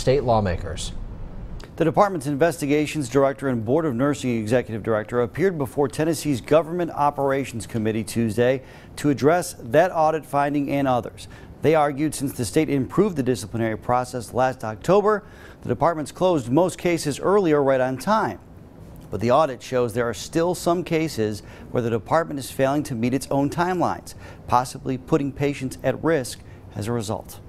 state lawmakers. The department's investigations director and Board of Nursing executive director appeared before Tennessee's Government Operations Committee Tuesday to address that audit finding and others. They argued since the state improved the disciplinary process last October, the department's closed most cases earlier right on time. But the audit shows there are still some cases where the department is failing to meet its own timelines, possibly putting patients at risk as a result.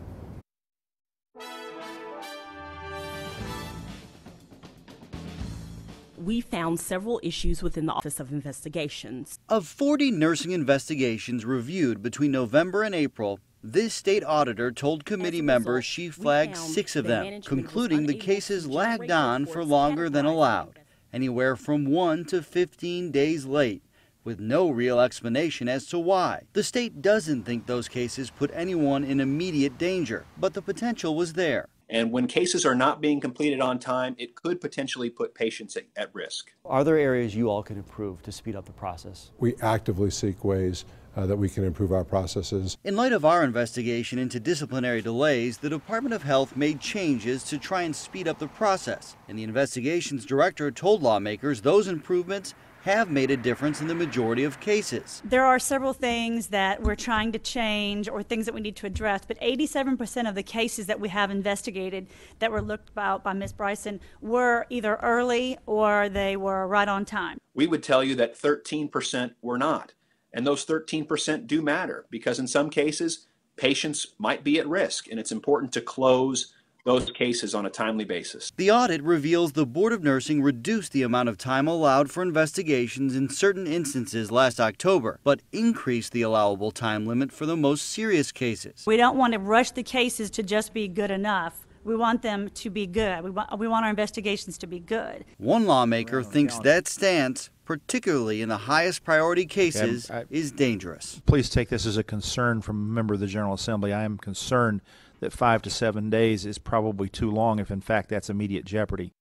We found several issues within the Office of Investigations. Of 40 nursing investigations reviewed between November and April, this state auditor told committee members she flagged 6 of them, concluding the cases lagged on for longer than allowed, anywhere from 1 to 15 days late, with no real explanation as to why. The state doesn't think those cases put anyone in immediate danger, but the potential was there. And when cases are not being completed on time, it could potentially put patients at risk. Are there areas you all can improve to speed up the process? We actively seek ways that we can improve our processes. In light of our investigation into disciplinary delays, the Department of Health made changes to try and speed up the process. And the investigations director told lawmakers those improvements have made a difference in the majority of cases. There are several things that we're trying to change or things that we need to address, but 87% of the cases that we have investigated that were looked about by Ms. Bryson were either early or they were right on time. We would tell you that 13% were not. And those 13% do matter because in some cases, patients might be at risk, and it's important to close those cases on a timely basis. The audit reveals the Board of Nursing reduced the amount of time allowed for investigations in certain instances last October, but increased the allowable time limit for the most serious cases. We don't want to rush the cases to just be good enough. We want them to be good. We want our investigations to be good. One lawmaker thinks that stance, particularly in the highest priority cases, is dangerous. Please take this as a concern from a member of the General Assembly. I am concerned that 5 to 7 days is probably too long if in fact that's immediate jeopardy.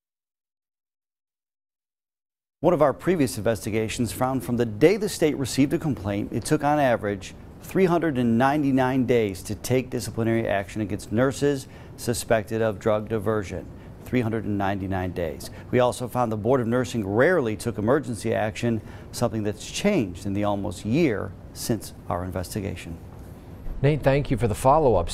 One of our previous investigations found from the day the state received a complaint, it took on average 399 days to take disciplinary action against nurses suspected of drug diversion. 399 days. We also found the Board of Nursing rarely took emergency action, something that's changed in the almost year since our investigation. Nate, thank you for the follow-up.